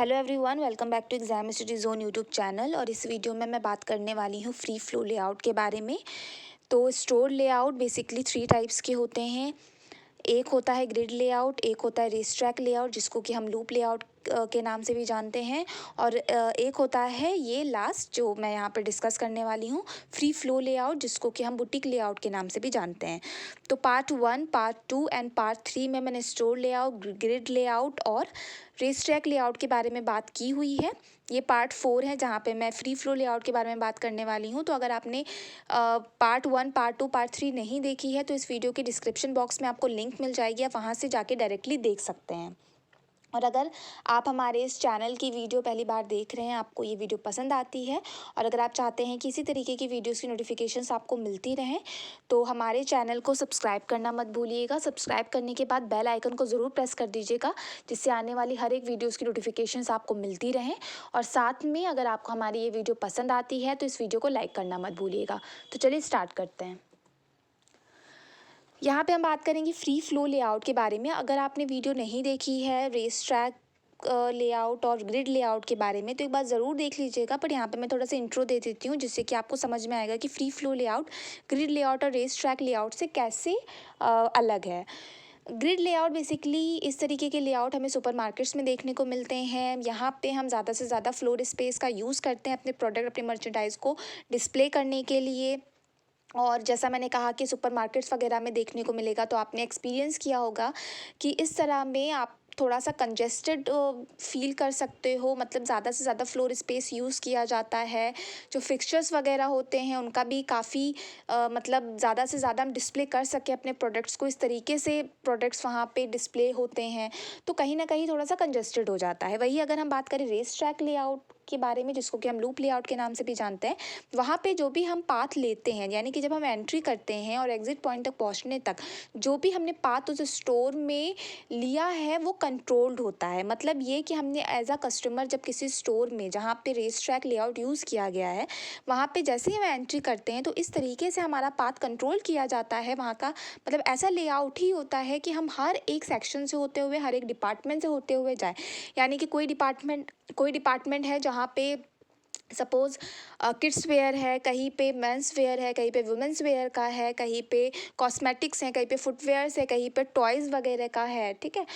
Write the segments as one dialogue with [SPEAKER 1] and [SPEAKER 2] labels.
[SPEAKER 1] Hello everyone, welcome back to exam study zone YouTube channel. और इस video में मैं बात करने वाली हूँ फ्री फ्लो लेआउट के बारे में। तो स्टोर लेआउट बेसिकली 3 टाइप्स के होते हैं। एक होता है ग्रिड लेआउट, एक होता है रेस ट्रैक लेआउट जिसको कि हम लूप लेआउट के नाम से भी जानते हैं, और एक होता है ये लास्ट जो मैं यहाँ पर डिस्कस करने वाली हूँ, फ्री फ्लो लेआउट जिसको कि हम बुटीक लेआउट के नाम से भी जानते हैं। तो पार्ट 1, पार्ट 2 एंड पार्ट 3 में मैंने स्टोर लेआउट, ग्रिड लेआउट और रेस ट्रैक लेआउट के बारे में बात की हुई है। ये पार्ट 4 है जहाँ पे मैं फ्री फ्लो लेआउट के बारे में बात करने वाली हूँ। तो अगर आपने पार्ट 1, पार्ट 2, पार्ट 3 नहीं देखी है तो इस वीडियो के डिस्क्रिप्शन बॉक्स में आपको लिंक मिल जाएगी, आप वहाँ से जाके डायरेक्टली देख सकते हैं। और अगर आप हमारे इस चैनल की वीडियो पहली बार देख रहे हैं, आपको ये वीडियो पसंद आती है और अगर आप चाहते हैं कि इसी तरीके की वीडियोस की नोटिफिकेशंस आपको मिलती रहें, तो हमारे चैनल को सब्सक्राइब करना मत भूलिएगा। सब्सक्राइब करने के बाद बेल आइकन को ज़रूर प्रेस कर दीजिएगा, जिससे आने वाली हर एक वीडियोज़ की नोटिफिकेशंस आपको मिलती रहें। और साथ में अगर आपको हमारी ये वीडियो पसंद आती है तो इस वीडियो को लाइक करना मत भूलिएगा। तो चलिए स्टार्ट करते हैं। यहाँ पे हम बात करेंगे फ्री फ्लो लेआउट के बारे में। अगर आपने वीडियो नहीं देखी है रेस ट्रैक लेआउट और ग्रिड लेआउट के बारे में तो एक बार ज़रूर देख लीजिएगा, पर यहाँ पे मैं थोड़ा सा इंट्रो दे देती हूँ जिससे कि आपको समझ में आएगा कि free flow layout grid layout और रेस ट्रैक लेआउट से कैसे अलग है। ग्रिड लेआउट बेसिकली इस तरीके के लेआउट हमें सुपरमार्केट्स में देखने को मिलते हैं। यहाँ पे हम ज़्यादा से ज़्यादा फ्लोर स्पेस का यूज़ करते हैं अपने प्रोडक्ट, अपने मर्चेंडाइज को डिस्प्ले करने के लिए। और जैसा मैंने कहा कि सुपरमार्केट्स वगैरह में देखने को मिलेगा, तो आपने एक्सपीरियंस किया होगा कि इस तरह में आप थोड़ा सा कंजेस्टेड फील कर सकते हो, मतलब ज़्यादा से ज़्यादा फ्लोर स्पेस यूज़ किया जाता है। जो फिक्सचर्स वगैरह होते हैं उनका भी काफ़ी मतलब ज़्यादा से ज़्यादा हम डिस्प्ले कर सकें अपने प्रोडक्ट्स को, इस तरीके से प्रोडक्ट्स वहाँ पे डिस्प्ले होते हैं, तो कहीं ना कहीं थोड़ा सा कंजेस्टेड हो जाता है। वही अगर हम बात करें रेस ट्रैक लेआउट के बारे में जिसको कि हम लूप लेआउट के नाम से भी जानते हैं, वहाँ पे जो भी हम पाथ लेते हैं, यानी कि जब हम एंट्री करते हैं और एग्जिट पॉइंट तक पहुँचने तक जो भी हमने पाथ उस स्टोर में लिया है वो कंट्रोल्ड होता है। मतलब ये कि हमने एज अ कस्टमर जब किसी स्टोर में जहाँ पे रेस ट्रैक लेआउट यूज़ किया गया है वहाँ पे जैसे ही हम एंट्री करते हैं तो इस तरीके से हमारा पाथ कंट्रोल किया जाता है। वहाँ का मतलब ऐसा लेआउट ही होता है कि हम हर एक सेक्शन से होते हुए, हर एक डिपार्टमेंट से होते हुए जाए। यानी कि कोई डिपार्टमेंट है जहाँ पे सपोज़ किड्स वेयर है, कहीं पे मेंस वेयर है, कहीं पे वुमेंस वेयर का है, कहीं पे कॉस्मेटिक्स हैं, कहीं पे फुटवेयर्स है, कहीं पे टॉयज़ वगैरह का है, ठीक है।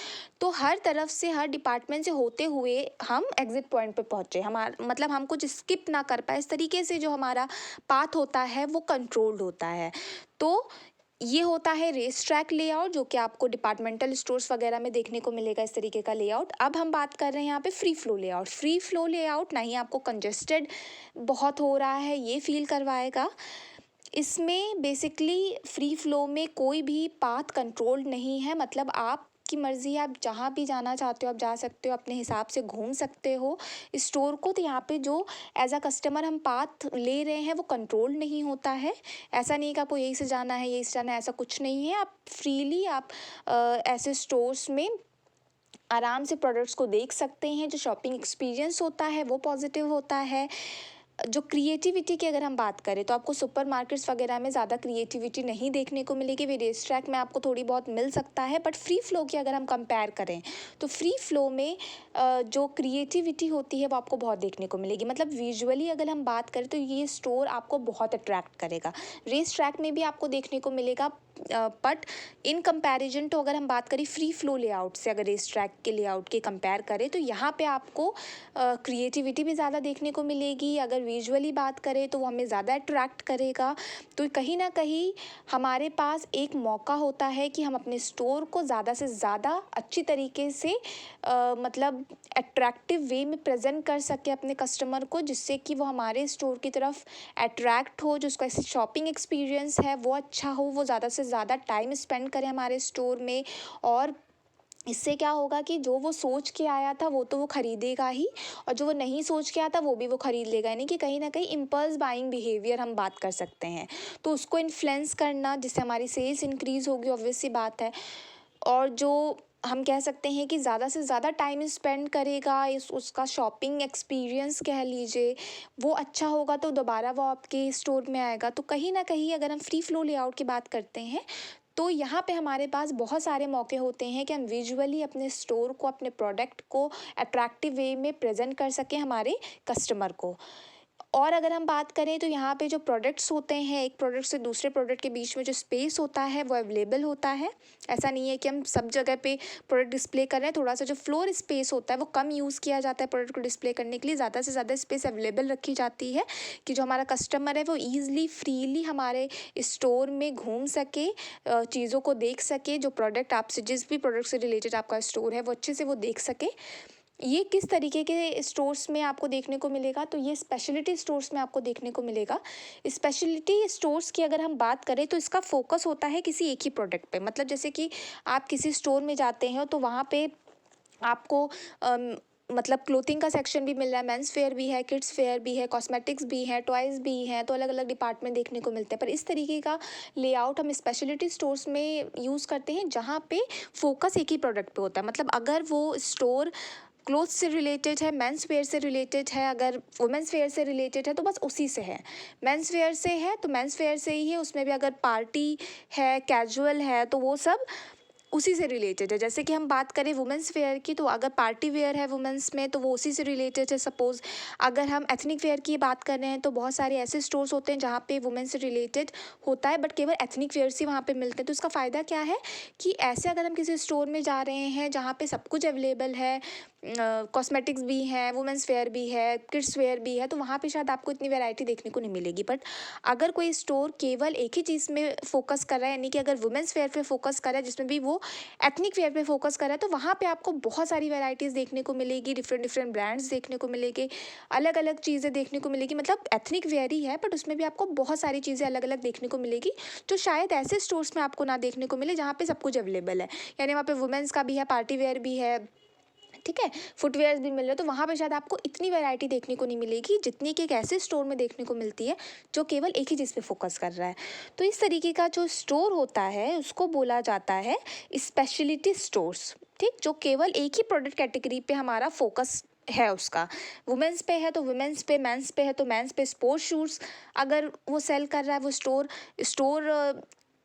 [SPEAKER 1] तो हर तरफ से, हर डिपार्टमेंट से होते हुए हम एग्जिट पॉइंट पे पहुँचे, हमारा मतलब हम कुछ स्किप ना कर पाए, इस तरीके से जो हमारा पाथ होता है वो कंट्रोल्ड होता है। तो ये होता है रेस ट्रैक लेआउट जो कि आपको डिपार्टमेंटल स्टोर्स वगैरह में देखने को मिलेगा, इस तरीके का लेआउट। अब हम बात कर रहे हैं यहाँ पे free flow layout. Free flow layout ना ही आपको कंजेस्टेड बहुत हो रहा है ये फील करवाएगा। इसमें बेसिकली फ्री फ्लो में कोई भी पाथ कंट्रोल नहीं है, मतलब आप की मर्ज़ी है, आप जहाँ भी जाना चाहते हो आप जा सकते हो, अपने हिसाब से घूम सकते हो स्टोर को। तो यहाँ पे जो एज अ कस्टमर हम पाथ ले रहे हैं वो कंट्रोल नहीं होता है। ऐसा नहीं कि आपको यहीं से जाना है, यहीं से जाना है, ऐसा कुछ नहीं है। आप फ्रीली आप ऐसे स्टोर्स में आराम से प्रोडक्ट्स को देख सकते हैं। जो शॉपिंग एक्सपीरियंस होता है वो पॉजिटिव होता है। जो क्रिएटिविटी की अगर हम बात करें तो आपको सुपरमार्केट्स वगैरह में ज़्यादा क्रिएटिविटी नहीं देखने को मिलेगी। वे रेस ट्रैक में आपको थोड़ी बहुत मिल सकता है, बट फ्री फ्लो की अगर हम कंपेयर करें तो फ्री फ्लो में जो क्रिएटिविटी होती है वो आपको बहुत देखने को मिलेगी। मतलब विजुअली अगर हम बात करें तो ये स्टोर आपको बहुत अट्रैक्ट करेगा। रेस ट्रैक में भी आपको देखने को मिलेगा, बट इन कंपैरिजन तो अगर हम बात करें फ्री फ्लो लेआउट से, अगर रेस ट्रैक के लेआउट के कंपेयर करें तो यहाँ पे आपको क्रिएटिविटी भी ज़्यादा देखने को मिलेगी। अगर विजुअली बात करें तो वो हमें ज़्यादा अट्रैक्ट करेगा। तो कहीं ना कहीं हमारे पास एक मौका होता है कि हम अपने स्टोर को ज़्यादा से ज़्यादा अच्छी तरीके से मतलब अट्रैक्टिव वे में प्रेजेंट कर सके अपने कस्टमर को, जिससे कि वो हमारे स्टोर की तरफ अट्रैक्ट हो, जो उसका शॉपिंग एक्सपीरियंस है वो अच्छा हो, वो ज़्यादा से ज़्यादा टाइम स्पेंड करे हमारे स्टोर में। और इससे क्या होगा कि जो वो सोच के आया था वो तो वो ख़रीदेगा ही, और जो वो नहीं सोच के आया था वो भी वो ख़रीद लेगा। यानी कि कहीं ना कहीं इम्पल्स बाइंग बिहेवियर हम बात कर सकते हैं, तो उसको इन्फ्लुएंस करना जिससे हमारी सेल्स इंक्रीज़ होगी, ऑब्वियस सी बात है। और जो हम कह सकते हैं कि ज़्यादा से ज़्यादा टाइम स्पेंड करेगा, इस उसका शॉपिंग एक्सपीरियंस कह लीजिए वो अच्छा होगा, तो दोबारा वो आपके स्टोर में आएगा। तो कहीं ना कहीं अगर हम फ्री फ्लो लेआउट की बात करते हैं तो यहाँ पे हमारे पास बहुत सारे मौके होते हैं कि हम विजुअली अपने स्टोर को, अपने प्रोडक्ट को अट्रैक्टिव वे में प्रेजेंट कर सकें हमारे कस्टमर को। और अगर हम बात करें तो यहाँ पे जो प्रोडक्ट्स होते हैं, एक प्रोडक्ट से दूसरे प्रोडक्ट के बीच में जो स्पेस होता है वो अवेलेबल होता है। ऐसा नहीं है कि हम सब जगह पे प्रोडक्ट डिस्प्ले कर रहे हैं। थोड़ा सा जो फ्लोर स्पेस होता है वो कम यूज़ किया जाता है प्रोडक्ट को डिस्प्ले करने के लिए। ज़्यादा से ज़्यादा स्पेस अवेलेबल रखी जाती है कि जो हमारा कस्टमर है वो ईज़िली फ्रीली हमारे स्टोर में घूम सके, चीज़ों को देख सके, जो प्रोडक्ट आपसे, जिस भी प्रोडक्ट से रिलेटेड आपका स्टोर है वो अच्छे से वो देख सके। ये किस तरीके के स्टोर्स में आपको देखने को मिलेगा, तो ये स्पेशलिटी स्टोर्स में आपको देखने को मिलेगा। स्पेशलिटी स्टोर्स की अगर हम बात करें तो इसका फोकस होता है किसी एक ही प्रोडक्ट पे। मतलब जैसे कि आप किसी स्टोर में जाते हैं तो वहाँ पे आपको मतलब क्लोथिंग का सेक्शन भी मिल रहा है, मेंस वेयर भी है, किड्स वेयर भी है, कॉस्मेटिक्स भी है, टॉयज़ भी हैं, तो अलग अलग डिपार्टमेंट देखने को मिलते हैं। पर इस तरीके का लेआउट हम स्पेशलिटी स्टोर्स में यूज़ करते हैं जहाँ पे फोकस एक ही प्रोडक्ट पे होता है। मतलब अगर वो स्टोर क्लोथ से रिलेटेड है, मेंस वेयर से रिलेटेड है, अगर वुमेंस वेयर से रिलेटेड है तो बस उसी से है। मेंस वेयर से है तो मेंस वेयर से ही है, उसमें भी अगर पार्टी है, कैजुअल है, तो वो सब उसी से रिलेटेड है। जैसे कि हम बात करें वुमेंस वेयर की, तो अगर पार्टी वेयर है वुमेंस में तो वो उसी से रिलेटेड है। सपोज़ अगर हम एथनिक वेयर की बात कर रहे हैं तो बहुत सारे ऐसे स्टोर्स होते हैं जहाँ पे वुमेन से रिलेटेड होता है बट केवल एथनिक वेयर्स ही वहाँ पे मिलते हैं। तो इसका फ़ायदा क्या है कि ऐसे अगर हम किसी स्टोर में जा रहे हैं जहाँ पे सब कुछ अवेलेबल है, कॉस्मेटिक्स भी हैं, वुमेंस वेयर भी है, किड्स वेयर भी है, तो वहाँ पे शायद आपको इतनी वैरायटी देखने को नहीं मिलेगी। बट अगर कोई स्टोर केवल एक ही चीज़ में फोकस कर रहा है, यानी कि अगर वुमेंस वेयर पे फोकस कर रहा है जिसमें भी वो एथनिक वेयर पे फोकस कर रहा है, तो वहाँ पे आपको बहुत सारी वैरायटीज़ देखने को मिलेगी, डिफरेंट डिफरेंट ब्रांड्स देखने को मिलेंगे, अलग अलग चीज़ें देखने को मिलेगी। मतलब एथनिक वेयर ही है बट उसमें भी आपको बहुत सारी चीज़ें अलग अलग देखने को मिलेगी जो शायद ऐसे स्टोर्स में आपको ना देखने को मिले जहाँ पे सब कुछ अवेलेबल है। यानी वहाँ पे वुमेंस का भी है, पार्टी वेयर भी है, ठीक है, फुटवेयर्स भी मिल रहे हैं, तो वहाँ पे शायद आपको इतनी वैरायटी देखने को नहीं मिलेगी जितनी कि एक ऐसे स्टोर में देखने को मिलती है जो केवल एक ही चीज़ पे फोकस कर रहा है। तो इस तरीके का जो स्टोर होता है उसको बोला जाता है स्पेशलिटी स्टोर्स, ठीक, जो केवल एक ही प्रोडक्ट कैटेगरी पे हमारा फोकस है उसका। वुमेंस पे है तो वुमेंस पे, मेंस पे है तो मेंस पे। स्पोर्ट्स शूज़ अगर वो सेल कर रहा है वो स्टोर स्टोर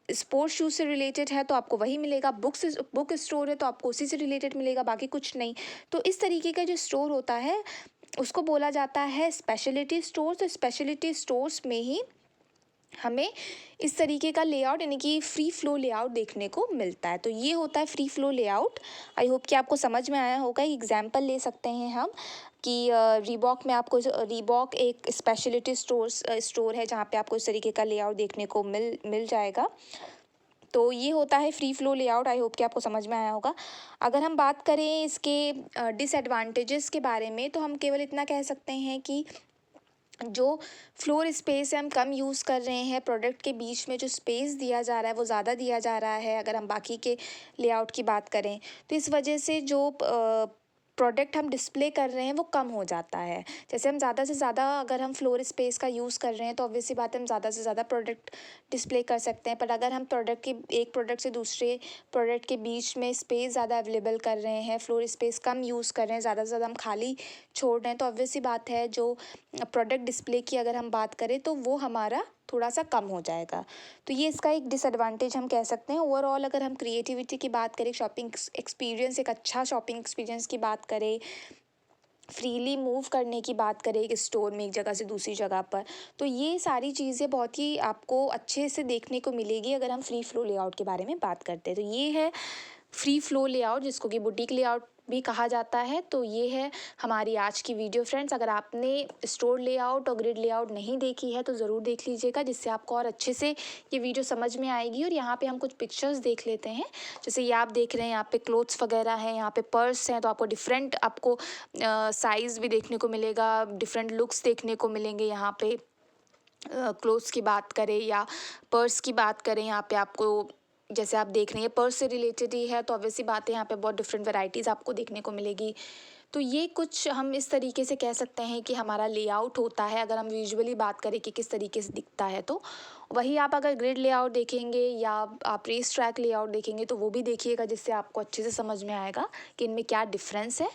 [SPEAKER 1] स्पोर्ट्स शूज़ से रिलेटेड है तो आपको वही मिलेगा। बुक स्टोर है तो आपको उसी से रिलेटेड मिलेगा, बाकी कुछ नहीं। तो इस तरीके का जो स्टोर होता है उसको बोला जाता है स्पेशलिटी स्टोर्स। तो स्पेशलिटी स्टोर्स में ही हमें इस तरीके का लेआउट यानी कि फ्री फ्लो लेआउट देखने को मिलता है। तो ये होता है free flow layout. I hope कि आपको समझ में आया होगा। एग्जाम्पल ले सकते हैं हम कि रीबॉक में आपको, रीबॉक एक स्पेशलिटी स्टोर है जहाँ पे आपको इस तरीके का लेआउट देखने को मिल जाएगा। तो ये होता है free flow layout. I hope कि आपको समझ में आया होगा। अगर हम बात करें इसके डिसएडवांटेजेस के बारे में तो हम केवल इतना कह सकते हैं कि जो फ्लोर स्पेस है हम कम यूज़ कर रहे हैं, प्रोडक्ट के बीच में जो स्पेस दिया जा रहा है वो ज़्यादा दिया जा रहा है अगर हम बाकी के लेआउट की बात करें। तो इस वजह से जो प्रोडक्ट हम डिस्प्ले कर रहे हैं वो कम हो जाता है। जैसे हम ज़्यादा से ज़्यादा अगर हम फ्लोर स्पेस का यूज़ कर रहे हैं तो ऑब्वियस सी बात है हम ज़्यादा से ज़्यादा प्रोडक्ट डिस्प्ले कर सकते हैं। पर अगर हम एक प्रोडक्ट से दूसरे प्रोडक्ट के बीच में स्पेस ज़्यादा अवेलेबल कर रहे हैं, फ्लोर स्पेस कम यूज़ कर रहे हैं, ज़्यादा से ज़्यादा हम खाली छोड़ रहे हैं, तो ऑब्वियस सी बात है जो प्रोडक्ट डिस्प्ले की अगर हम बात करें तो वो हमारा थोड़ा सा कम हो जाएगा। तो ये इसका एक डिसएडवांटेज हम कह सकते हैं। ओवरऑल अगर हम क्रिएटिविटी की बात करें, शॉपिंग एक्सपीरियंस, एक अच्छा शॉपिंग एक्सपीरियंस की बात करें, फ्रीली मूव करने की बात करें एक स्टोर में एक जगह से दूसरी जगह पर, तो ये सारी चीज़ें बहुत ही आपको अच्छे से देखने को मिलेगी अगर हम फ्री फ्लो लेआउट के बारे में बात करते हैं। तो ये है फ्री फ्लो लेआउट जिसको कि बुटीक लेआउट भी कहा जाता है। तो ये है हमारी आज की वीडियो फ्रेंड्स। अगर आपने स्टोर लेआउट और ग्रिड लेआउट नहीं देखी है तो ज़रूर देख लीजिएगा, जिससे आपको और अच्छे से ये वीडियो समझ में आएगी। और यहाँ पे हम कुछ पिक्चर्स देख लेते हैं। जैसे ये आप देख रहे हैं, यहाँ पे क्लोथ्स वगैरह हैं, यहाँ पे पर्स हैं, तो आपको डिफरेंट आपको साइज़ भी देखने को मिलेगा, डिफरेंट लुक्स देखने को मिलेंगे। यहाँ पे क्लोथ्स की बात करें या पर्स की बात करें, यहाँ पे आपको जैसे आप देख रहे हैं पर्स से रिलेटेड ही है तो ऑब्वियसली बात है यहाँ पे बहुत डिफरेंट वैरायटीज़ आपको देखने को मिलेगी। तो ये कुछ हम इस तरीके से कह सकते हैं कि हमारा लेआउट होता है, अगर हम विजुअली बात करें कि किस तरीके से दिखता है तो। वहीं आप अगर ग्रिड लेआउट देखेंगे या आप रेस ट्रैक लेआउट देखेंगे तो वो भी देखिएगा, जिससे आपको अच्छे से समझ में आएगा कि इनमें क्या डिफरेंस है।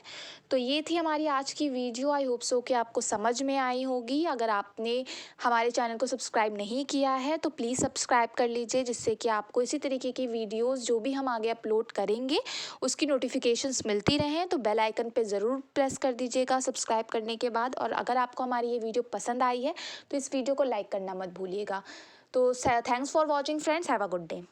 [SPEAKER 1] तो ये थी हमारी आज की वीडियो। आई होप सो कि आपको समझ में आई होगी। अगर आपने हमारे चैनल को सब्सक्राइब नहीं किया है तो प्लीज़ सब्सक्राइब कर लीजिए, जिससे कि आपको इसी तरीके की वीडियोस जो भी हम आगे अपलोड करेंगे उसकी नोटिफिकेशंस मिलती रहें। तो बेल आइकन पे ज़रूर प्रेस कर दीजिएगा सब्सक्राइब करने के बाद। और अगर आपको हमारी ये वीडियो पसंद आई है तो इस वीडियो को लाइक करना मत भूलिएगा। तो thanks for watching friends, have a good day.